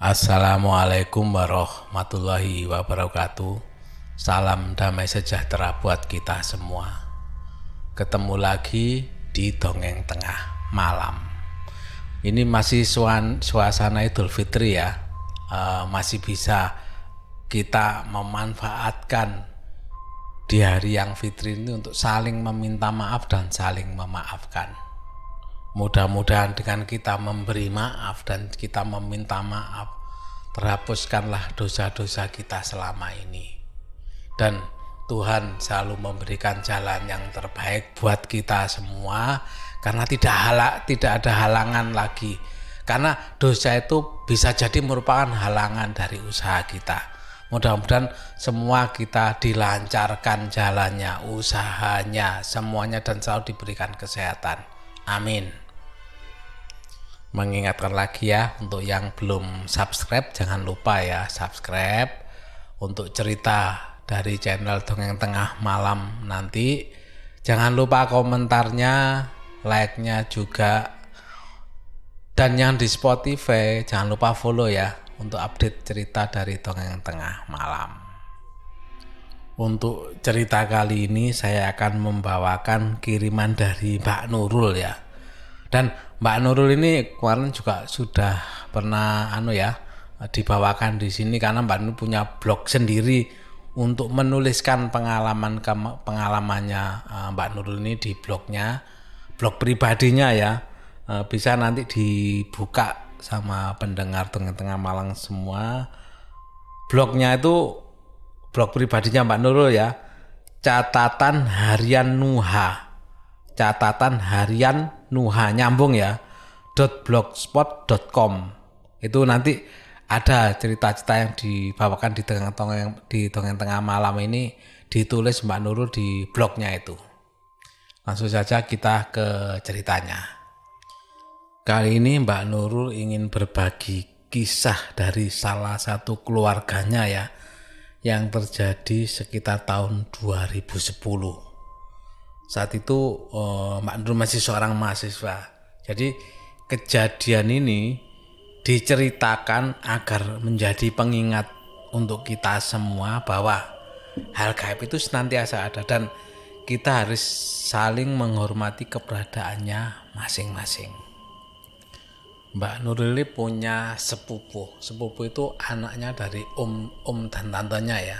Assalamualaikum warahmatullahi wabarakatuh. Salam damai sejahtera buat kita semua. Ketemu lagi di Dongeng Tengah Malam. Ini masih suasana Idul Fitri ya. Masih bisa kita memanfaatkan di hari yang fitri ini untuk saling meminta maaf dan saling memaafkan. Mudah-mudahan dengan kita memberi maaf dan kita meminta maaf, terhapuskanlah dosa-dosa kita selama ini. Dan Tuhan selalu memberikan jalan yang terbaik buat kita semua, karena tidak ada halangan lagi. Karena dosa itu bisa jadi merupakan halangan dari usaha kita. Mudah-mudahan semua kita dilancarkan jalannya, usahanya, semuanya, dan selalu diberikan kesehatan. Amin. Mengingatkan lagi ya, untuk yang belum subscribe jangan lupa ya subscribe. Untuk cerita dari channel Dongeng Tengah Malam nanti jangan lupa komentarnya, like-nya juga. Dan yang di Spotify jangan lupa follow ya, untuk update cerita dari Dongeng Tengah Malam. Untuk cerita kali ini saya akan membawakan kiriman dari Mbak Nurul ya. Dan Mbak Nurul ini kemarin juga sudah pernah dibawakan di sini, karena Mbak Nurul punya blog sendiri untuk menuliskan pengalamannya Mbak Nurul ini di blognya, blog pribadinya ya. Bisa nanti dibuka sama pendengar Dongeng Tengah Malam semua. Blognya itu blog pribadinya Mbak Nurul ya, catatan harian Nuha nyambung ya .blogspot.com. Itu nanti ada cerita-cerita yang dibawakan di Dongeng Tengah Malam ini, ditulis Mbak Nurul di blognya itu. Langsung saja kita ke ceritanya. Kali ini Mbak Nurul ingin berbagi kisah dari salah satu keluarganya ya, yang terjadi sekitar tahun 2010. Saat itu Mbak Nurul masih seorang mahasiswa. Jadi kejadian ini diceritakan agar menjadi pengingat untuk kita semua bahwa hal gaib itu senantiasa ada, dan kita harus saling menghormati keberadaannya masing-masing. Mbak Nurul ini punya sepupu itu anaknya dari om dan tantenya ya.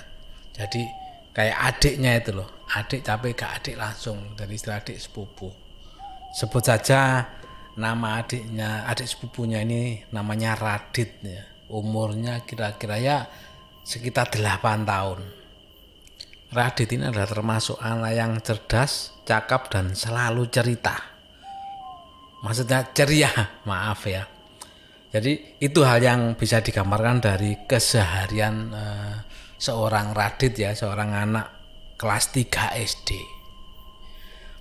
Jadi kayak adiknya itu loh, adik tapi gak adik langsung, dari istilah adik sepupu. Sebut saja nama adik sepupunya ini namanya Radit ya. Umurnya kira-kira ya sekitar 8 tahun. Radit ini adalah termasuk anak yang cerdas, cakap, dan selalu cerita. Maksudnya ceria, maaf ya. Jadi itu hal yang bisa digambarkan dari keseharian seorang Radit ya, seorang anak kelas 3 SD.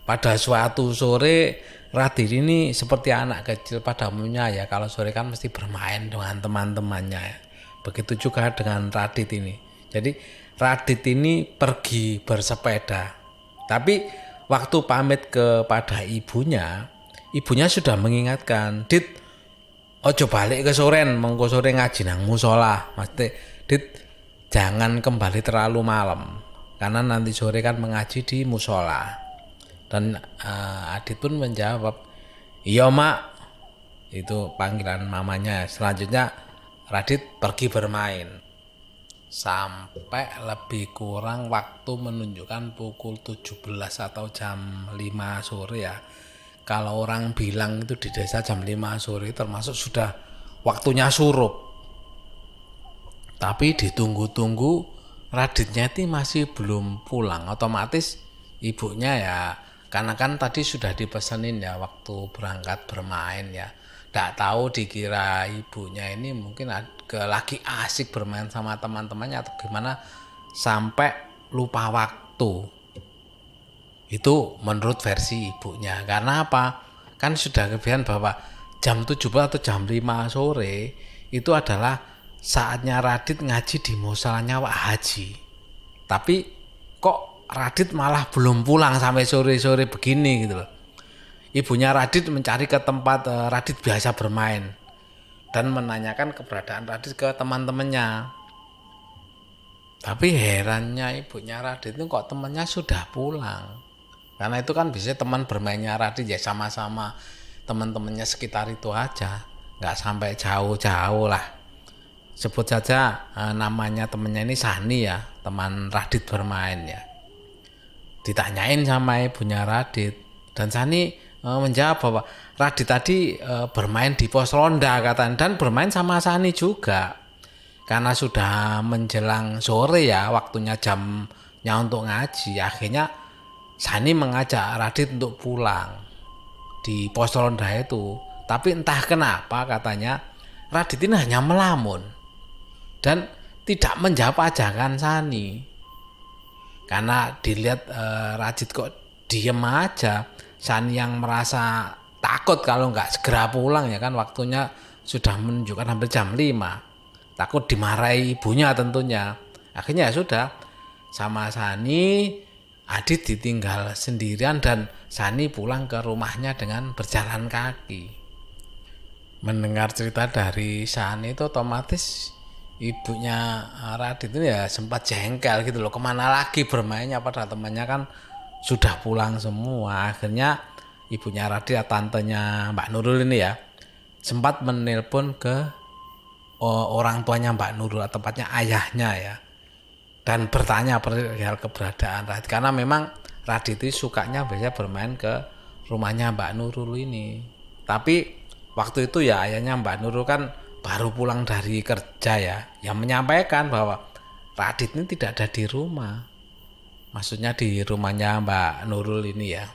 Pada suatu sore, Radit ini seperti anak kecil pada umumnya ya, kalau sore kan mesti bermain dengan teman-temannya ya. Begitu juga dengan Radit ini. Jadi Radit ini pergi bersepeda. Tapi waktu pamit kepada ibunya sudah mengingatkan, "Dit, ojo balik ke soren, mengko sore ngaji nang musola." Maksudnya, "Dit, jangan kembali terlalu malam, karena nanti sore kan mengaji di musola." Dan Adit pun menjawab, "Iya mak." Itu panggilan mamanya. Selanjutnya Radit pergi bermain sampai lebih kurang waktu menunjukkan pukul 17 atau jam 5 sore ya. Kalau orang bilang itu di desa jam 5 sore termasuk sudah waktunya surup. Tapi ditunggu-tunggu Raditnya itu masih belum pulang. Otomatis ibunya ya, karena kan tadi sudah dipesenin ya waktu berangkat bermain ya. Nggak tahu, dikira ibunya ini mungkin lagi asik bermain sama teman-temannya atau gimana, sampai lupa waktu. Itu menurut versi ibunya. Karena apa? Kan sudah kebiasaan bahwa jam 7 atau jam 5 sore itu adalah saatnya Radit ngaji di musolanya Wak Haji. Tapi kok Radit malah belum pulang sampai sore-sore begini gitu loh. Ibunya Radit mencari ke tempat Radit biasa bermain. dan menanyakan keberadaan Radit ke teman-temannya. Tapi herannya ibunya Radit itu kok temannya sudah pulang. Karena itu kan biasanya teman bermainnya Radit ya sama-sama teman-temannya sekitar itu aja, nggak sampai jauh-jauh lah. Sebut saja namanya temennya ini Sani ya, teman Radit bermain ya. Ditanyain sama ibunya Radit, dan Sani menjawab bahwa Radit tadi bermain di pos ronda katanya, dan bermain sama Sani juga. Karena sudah menjelang sore ya, waktunya jamnya untuk ngaji, akhirnya Sani mengajak Radit untuk pulang di pos ronda itu. Tapi entah kenapa katanya Radit ini hanya melamun dan tidak menjawab ajakan Sani. Karena dilihat Radit kok diem aja, Sani yang merasa takut kalau nggak segera pulang ya kan, waktunya sudah menunjukkan hampir jam 5. Takut dimarahi ibunya tentunya. Akhirnya ya sudah, sama Sani Adit ditinggal sendirian dan Sani pulang ke rumahnya dengan berjalan kaki. Mendengar cerita dari Sani itu otomatis ibunya Radit itu ya sempat jengkel gitu loh, kemana lagi bermainnya padahal temannya kan sudah pulang semua. Akhirnya ibunya Radit, tantenya Mbak Nurul ini ya, sempat menelpon ke orang tuanya Mbak Nurul, tepatnya ayahnya ya, dan bertanya perihal keberadaan Radit, karena memang Radit itu sukanya biasanya bermain ke rumahnya Mbak Nurul ini. Tapi waktu itu ya ayahnya Mbak Nurul kan baru pulang dari kerja ya, yang menyampaikan bahwa Radit ini tidak ada di rumah, maksudnya di rumahnya Mbak Nurul ini ya.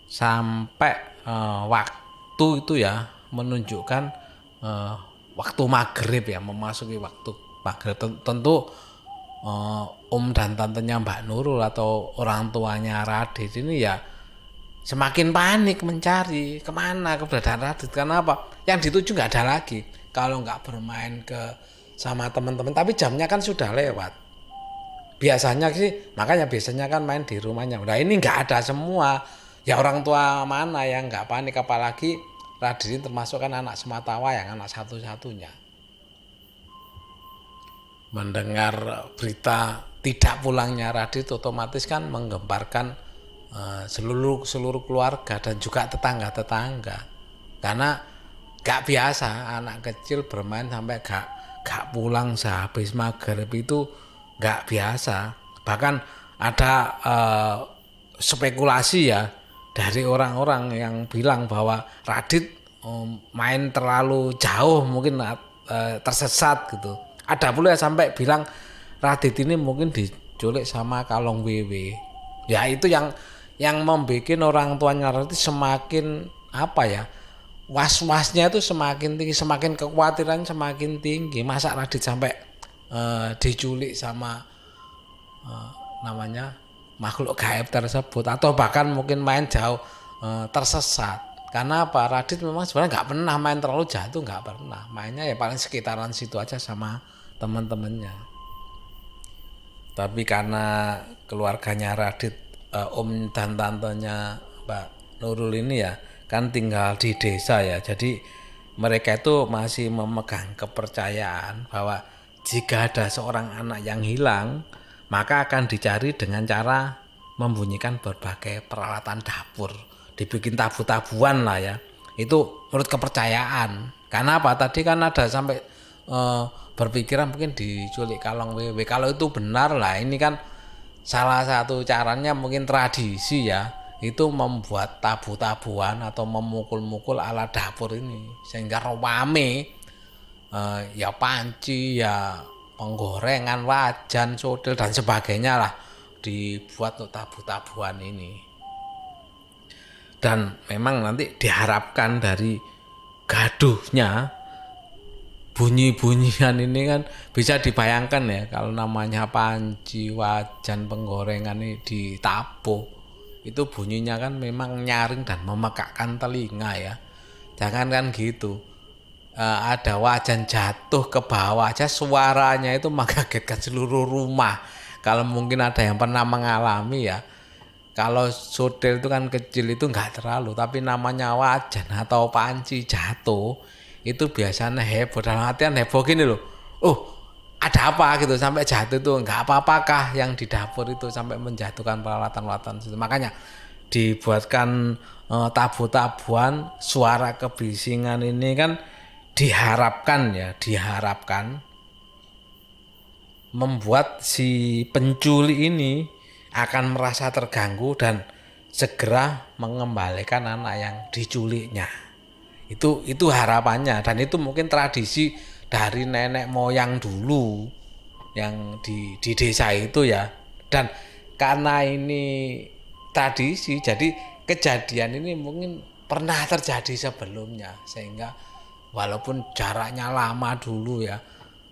Sampai waktu itu ya menunjukkan waktu maghrib ya, memasuki waktu maghrib. Tentu dan tantenya Mbak Nurul atau orang tuanya Radit ini ya semakin panik mencari kemana keberadaan Radit. Karena apa? Yang dituju nggak ada lagi kalau nggak bermain sama teman-teman. Tapi jamnya kan sudah lewat. Biasanya sih, makanya biasanya kan main di rumahnya. Nah ini nggak ada semua. Ya orang tua mana yang nggak panik, apalagi Radit ini termasuk kan anak sematawayang, anak satu-satunya. Mendengar berita tidak pulangnya Radit otomatis kan menggemparkan seluruh keluarga dan juga tetangga-tetangga. Karena gak biasa anak kecil bermain sampai gak pulang sehabis maghrib, itu gak biasa. Bahkan ada spekulasi ya dari orang-orang yang bilang bahwa Radit main terlalu jauh, mungkin tersesat gitu. Ada pula sampai bilang Radit ini mungkin diculik sama Kalong Wewe. Ya itu yang membuat orang tuanya Radit semakin apa ya, was-wasnya itu semakin tinggi, semakin kekhawatiran semakin tinggi. Masa Radit sampai diculik sama namanya makhluk gaib tersebut, atau bahkan mungkin main jauh tersesat. Karena apa? Radit memang sebenarnya nggak pernah main terlalu jauh, nggak pernah. Mainnya ya paling sekitaran situ aja sama teman-temannya. Tapi karena keluarganya Radit, om dan tantenya Mbak Nurul ini ya kan tinggal di desa ya, jadi mereka itu masih memegang kepercayaan bahwa jika ada seorang anak yang hilang, maka akan dicari dengan cara membunyikan berbagai peralatan dapur, dibikin tabu-tabuan lah ya. Itu menurut kepercayaan. Karena apa? Tadi kan ada sampai berpikiran mungkin diculik Kalong Wewe. Kalau itu benar lah, ini kan salah satu caranya mungkin tradisi ya, itu membuat tabu-tabuan atau memukul-mukul alat dapur ini sehingga rame, ya panci, ya penggorengan, wajan, sodel dan sebagainya lah dibuat untuk tabu-tabuan ini. Dan memang nanti diharapkan dari gaduhnya bunyi-bunyian ini kan bisa dibayangkan ya, kalau namanya panci, wajan, penggorengan ini ditabuh, itu bunyinya kan memang nyaring dan memekakkan telinga ya. Jangan kan gitu, ada wajan jatuh ke bawah aja suaranya itu mengagetkan seluruh rumah. Kalau mungkin ada yang pernah mengalami ya, kalau sodel itu kan kecil itu nggak terlalu, tapi namanya wajan atau panci jatuh itu biasanya heboh, dalam artian heboh gini loh. Oh, ada apa gitu sampai jatuh itu, nggak apa-apakah yang di dapur itu sampai menjatuhkan peralatan-peralatan itu. Makanya dibuatkan tabu-tabuan suara kebisingan ini kan diharapkan membuat si pencuri ini akan merasa terganggu dan segera mengembalikan anak yang diculiknya. Itu harapannya, dan itu mungkin tradisi dari nenek moyang dulu yang di desa itu ya. Dan karena ini tradisi, jadi kejadian ini mungkin pernah terjadi sebelumnya, sehingga walaupun jaraknya lama dulu ya,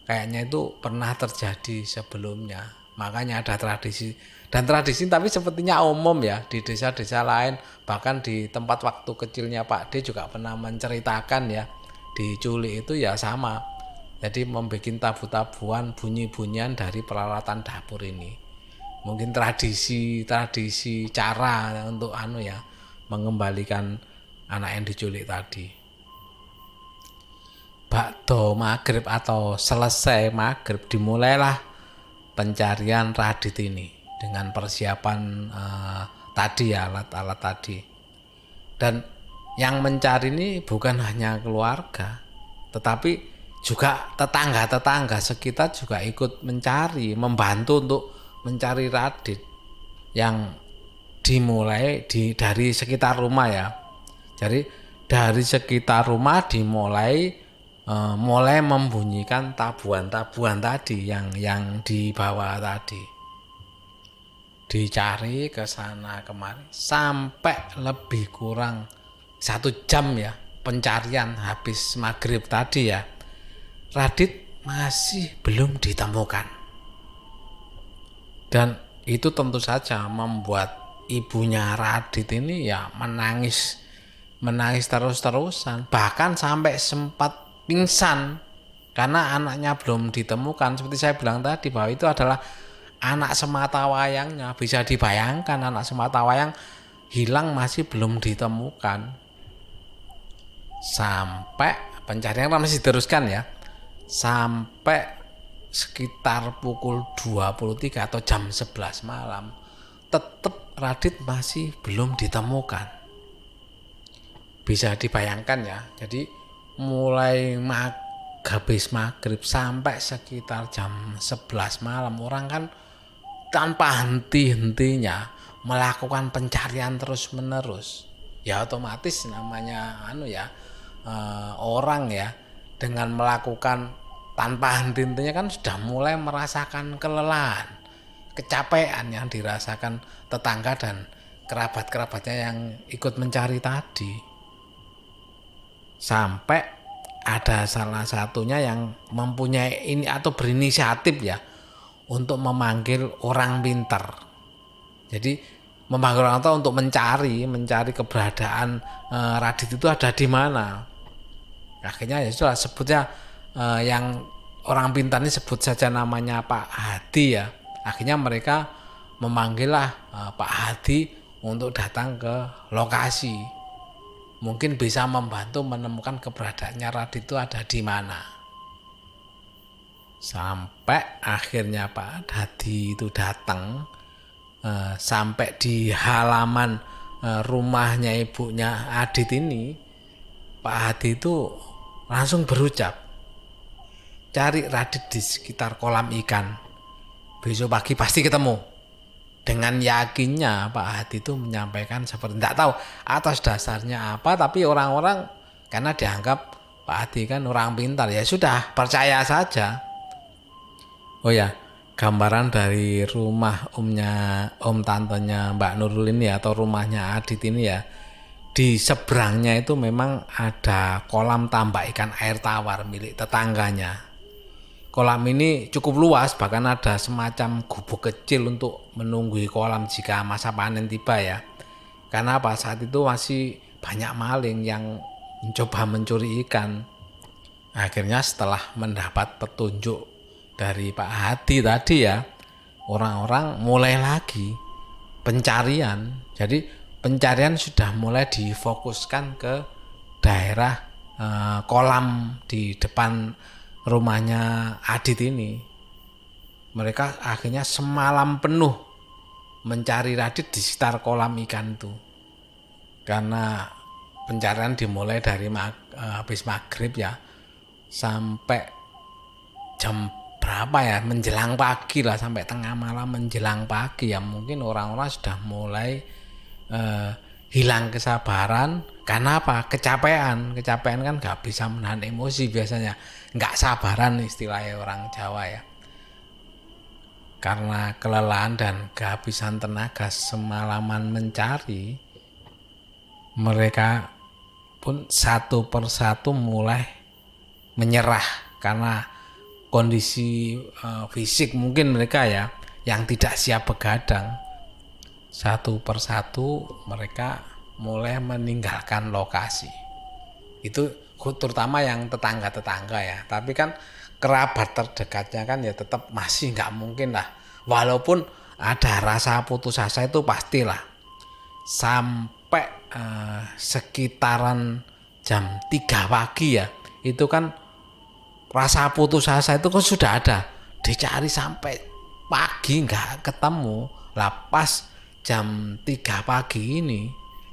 kayaknya itu pernah terjadi sebelumnya. Makanya ada tradisi, dan tradisi tapi sepertinya umum ya di desa-desa lain. Bahkan di tempat waktu kecilnya Pak D juga pernah menceritakan ya, diculik itu ya sama. Jadi membuat tabu-tabuan, bunyi-bunyian dari peralatan dapur ini. Mungkin tradisi cara untuk mengembalikan anak yang diculik tadi. Bakdo maghrib atau selesai maghrib dimulailah pencarian Radit ini dengan persiapan tadi ya, alat-alat tadi. Dan yang mencari ini bukan hanya keluarga, tetapi juga tetangga-tetangga sekitar juga ikut mencari, membantu untuk mencari Radit, yang dimulai dari sekitar rumah ya. Jadi dari sekitar rumah mulai membunyikan tabuan-tabuan tadi yang dibawa tadi. Dicari ke sana kemari sampai lebih kurang 1 jam ya pencarian habis maghrib tadi ya. Radit masih belum ditemukan. Dan itu tentu saja membuat ibunya Radit ini ya menangis terus-terusan, bahkan sampai sempat pingsan karena anaknya belum ditemukan. Seperti saya bilang tadi bahwa itu adalah anak semata wayangnya. Bisa dibayangkan anak semata wayang hilang masih belum ditemukan. Sampai pencarian masih diteruskan ya, sampai sekitar pukul 23 atau jam 11 malam tetap Radit masih belum ditemukan. Bisa dibayangkan ya, jadi mulai habis maghrib sampai sekitar jam 11 malam orang kan tanpa henti-hentinya melakukan pencarian terus menerus. Ya otomatis namanya orang ya, dengan melakukan tanpa henti-hentinya kan sudah mulai merasakan kelelahan, kecapean yang dirasakan tetangga dan kerabat-kerabatnya yang ikut mencari tadi. Sampai ada salah satunya yang mempunyai ini atau berinisiatif ya untuk memanggil orang pintar. Jadi memanggil orang tua untuk mencari keberadaan Radit itu ada di mana. Akhirnya ya sudah sebutnya yang orang pintar ini sebut saja namanya Pak Hadi ya. Akhirnya mereka memanggillah Pak Hadi untuk datang ke lokasi. Mungkin bisa membantu menemukan keberadaannya Radit itu ada di mana. Sampai akhirnya Pak Hadi itu datang, sampai di halaman rumahnya ibunya Adit ini, Pak Hadi itu langsung berucap, cari Radit di sekitar kolam ikan, besok pagi pasti ketemu. Dengan yakinnya Pak Hadi itu menyampaikan seperti, tidak tahu atas dasarnya apa, tapi orang-orang karena dianggap Pak Hadi kan orang pintar, ya sudah percaya saja. Oh ya, gambaran dari rumah om tantenya Mbak Nurul ini atau rumahnya Adit ini ya, di seberangnya itu memang ada kolam tambak ikan air tawar milik tetangganya. Kolam ini cukup luas, bahkan ada semacam gubuk kecil untuk menunggu kolam jika masa panen tiba ya. Karena saat itu masih banyak maling yang mencoba mencuri ikan. Akhirnya setelah mendapat petunjuk dari Pak Hadi tadi ya, orang-orang mulai lagi pencarian. Jadi pencarian sudah mulai difokuskan ke daerah kolam di depan rumahnya Adit ini. Mereka akhirnya semalam penuh mencari Radit di sekitar kolam ikan itu. Karena pencarian dimulai dari habis maghrib ya, sampai jam berapa ya, menjelang pagi lah, sampai tengah malam menjelang pagi ya. Mungkin orang-orang sudah mulai hilang kesabaran. Karena apa? Kecapean kan nggak bisa menahan emosi biasanya, nggak sabaran istilahnya orang Jawa ya. Karena kelelahan dan kehabisan tenaga semalaman mencari, mereka pun satu persatu mulai menyerah karena kondisi fisik mungkin mereka ya yang tidak siap begadang. Satu persatu mereka mulai meninggalkan lokasi. Itu terutama yang tetangga-tetangga ya. Tapi kan kerabat terdekatnya kan ya tetap masih nggak mungkin lah. Walaupun ada rasa putus asa itu pastilah. Sampai sekitaran jam 3 pagi ya, itu kan rasa putus asa itu kan sudah ada. Dicari sampai pagi nggak ketemu. Lah pas jam 3 pagi ini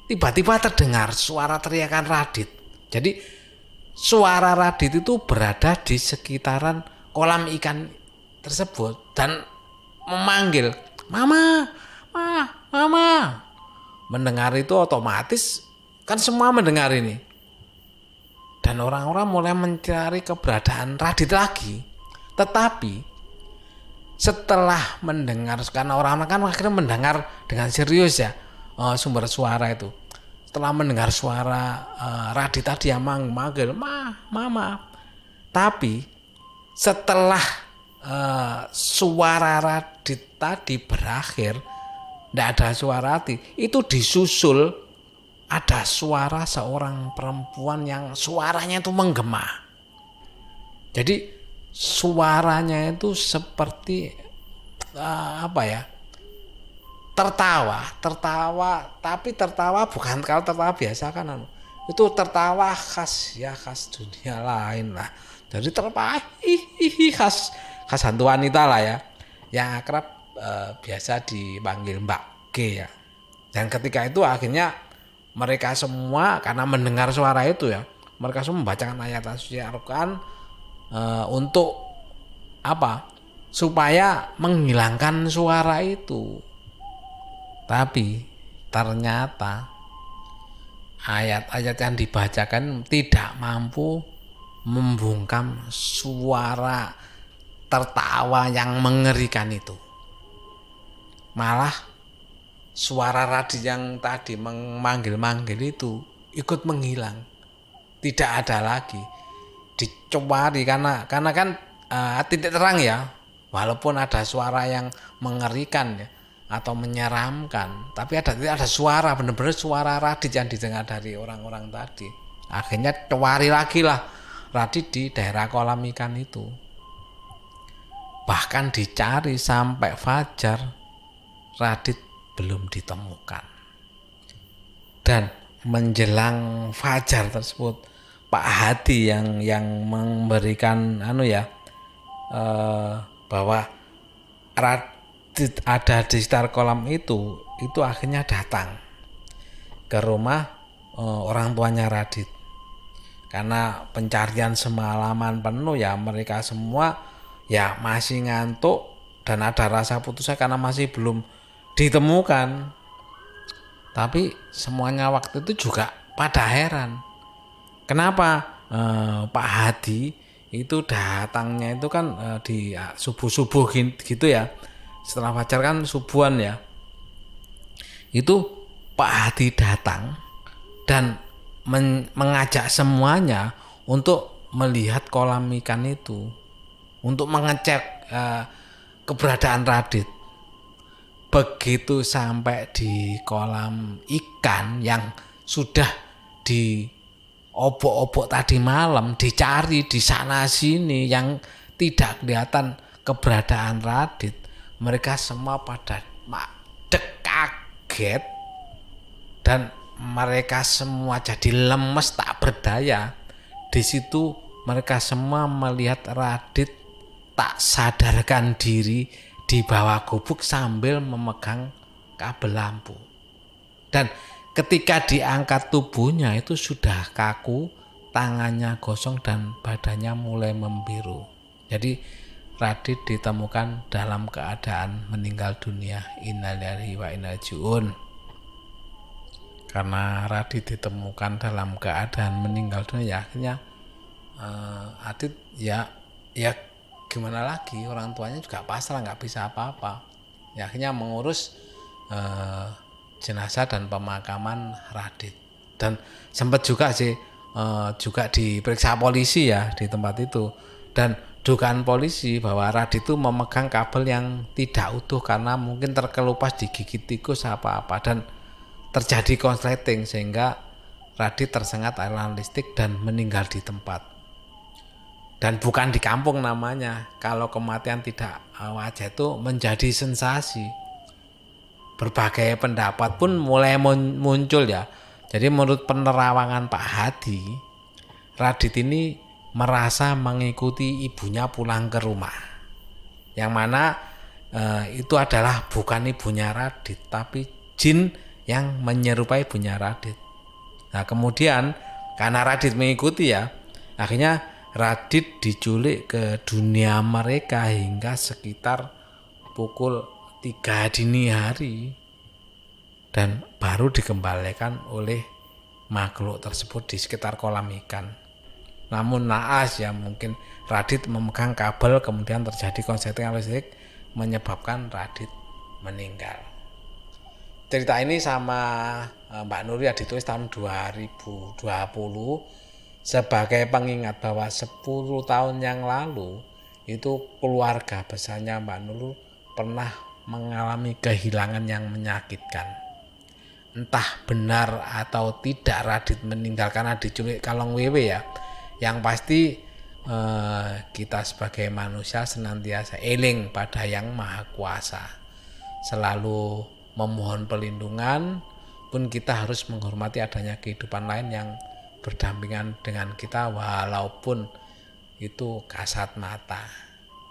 tiba-tiba terdengar suara teriakan Radit. Jadi suara Radit itu berada di sekitaran kolam ikan tersebut dan memanggil, "Mama, mama." Mendengar itu otomatis kan semua mendengar ini. Dan orang-orang mulai mencari keberadaan Radit lagi. Tetapi setelah mendengar, karena orang-orang kan akhirnya mendengar dengan serius ya sumber suara itu. Setelah mendengar suara Radit tadi yang manggil, "Mama." Tapi setelah suara Radit tadi berakhir, tidak ada suara Radit, itu disusul ada suara seorang perempuan yang suaranya itu menggema. Jadi suaranya itu seperti apa ya? Tertawa, tapi tertawa bukan kalau tertawa biasa kan, itu tertawa khas dunia lain lah. Jadi tertawa khas hantu wanita lah ya, yang akrab biasa dipanggil Mbak G ya. Dan ketika itu akhirnya mereka semua karena mendengar suara itu ya, mereka semua membacakan ayat suci Al-Quran untuk apa? Supaya menghilangkan suara itu. Tapi ternyata ayat-ayat yang dibacakan tidak mampu membungkam suara tertawa yang mengerikan itu. Malah suara Radit yang tadi memanggil-manggil itu ikut menghilang. Tidak ada lagi. Dicari karena kan titik terang ya. Walaupun ada suara yang mengerikan ya, atau menyeramkan, tapi ada suara, benar-benar suara Radit yang didengar dari orang-orang tadi. Akhirnya cari lagi lah Radit di daerah kolam ikan itu. Bahkan dicari sampai fajar, Radit belum ditemukan. Dan menjelang fajar tersebut, Pak Hadi yang memberikan bahwa Radit ada di sekitar kolam itu akhirnya datang ke rumah orang tuanya Radit. Karena pencarian semalaman penuh ya, mereka semua ya masih ngantuk dan ada rasa putus asa karena masih belum ditemukan. Tapi semuanya waktu itu juga pada heran. Kenapa Pak Hadi itu datangnya itu kan di subuh-subuh gitu ya. Setelah fajar kan subuhan ya. Itu Pak Hadi datang dan mengajak semuanya untuk melihat kolam ikan itu, untuk mengecek keberadaan Radit. Begitu sampai di kolam ikan yang sudah diobok-obok tadi malam, dicari di sana sini yang tidak kelihatan keberadaan Radit, mereka semua pada kaget dan mereka semua jadi lemes tak berdaya Di situ mereka semua melihat Radit tak sadarkan diri di bawah gubuk sambil memegang kabel lampu. Dan ketika diangkat tubuhnya itu sudah kaku, tangannya gosong dan badannya mulai membiru. Jadi Radit ditemukan dalam keadaan meninggal dunia. Innalillahi wa inna ilaihi raji'un. Karena Radit ditemukan dalam keadaan meninggal dunia, ya akhirnya Adit ya gimana lagi, orang tuanya juga pasrah, nggak bisa apa-apa. Ya akhirnya mengurus jenazah dan pemakaman Radit. Dan sempat juga sih juga diperiksa polisi ya di tempat itu, dan dugaan polisi bahwa Radit itu memegang kabel yang tidak utuh karena mungkin terkelupas digigit tikus apa-apa dan terjadi konsleting sehingga Radit tersengat aliran listrik dan meninggal di tempat. Dan bukan di kampung namanya. Kalau kematian tidak wajar itu menjadi sensasi. Berbagai pendapat pun mulai muncul ya. Jadi menurut penerawangan Pak Hadi, Radit ini merasa mengikuti ibunya pulang ke rumah. Yang mana itu adalah bukan ibunya Radit, tapi jin yang menyerupai ibunya Radit. Nah kemudian karena Radit mengikuti ya, akhirnya Radit diculik ke dunia mereka hingga sekitar pukul 3 dini hari dan baru dikembalikan oleh makhluk tersebut di sekitar kolam ikan. Namun naas ya, mungkin Radit memegang kabel kemudian terjadi konsleting listrik menyebabkan Radit meninggal. Cerita ini sama Mbak Nuri ya ditulis tahun 2020 sebagai pengingat bahwa 10 tahun yang lalu itu keluarga besarnya Mbak Nurul pernah mengalami kehilangan yang menyakitkan. Entah benar atau tidak Radit meninggal karena diculik kalong wewe ya. Yang pasti kita sebagai manusia senantiasa eling pada Yang Maha Kuasa. Selalu memohon perlindungan, pun kita harus menghormati adanya kehidupan lain yang berdampingan dengan kita walaupun itu kasat mata.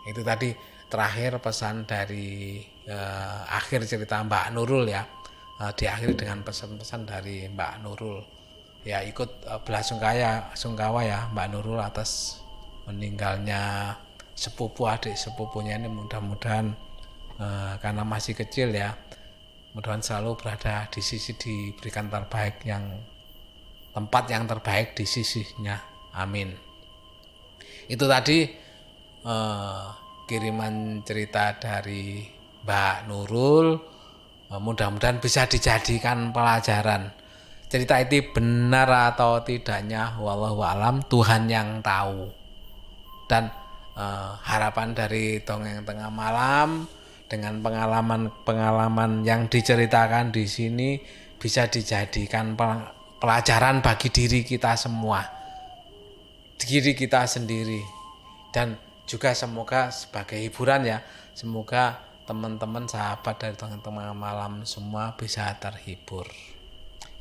Itu tadi terakhir pesan dari akhir cerita Mbak Nurul ya. Diakhiri dengan pesan-pesan dari Mbak Nurul. Ya ikut belasungkawa ya Mbak Nurul atas meninggalnya sepupu adik sepupunya ini. Mudah-mudahan karena masih kecil ya, mudah-mudahan selalu berada di sisi, diberikan terbaik tempat yang terbaik di sisinya. Amin. Itu tadi kiriman cerita dari Mbak Nurul. Mudah-mudahan bisa dijadikan pelajaran. Cerita itu benar atau tidaknya wallahu alam, Tuhan yang tahu. Dan harapan dari Dongeng Tengah Malam dengan pengalaman yang diceritakan di sini bisa dijadikan pelajaran bagi diri kita semua, diri kita sendiri, dan juga semoga sebagai hiburan ya, semoga teman-teman sahabat dari Dongeng Tengah Malam semua bisa terhibur.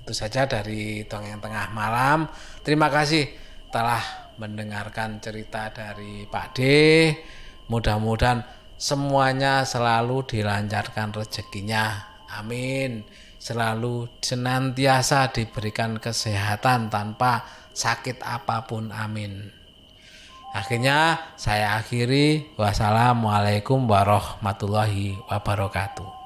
Itu saja dari Dongeng Tengah Malam. Terima kasih telah mendengarkan cerita dari Pak D. Mudah-mudahan semuanya selalu dilancarkan rezekinya. Amin. Selalu senantiasa diberikan kesehatan tanpa sakit apapun. Amin. Akhirnya saya akhiri. Wassalamualaikum warahmatullahi wabarakatuh.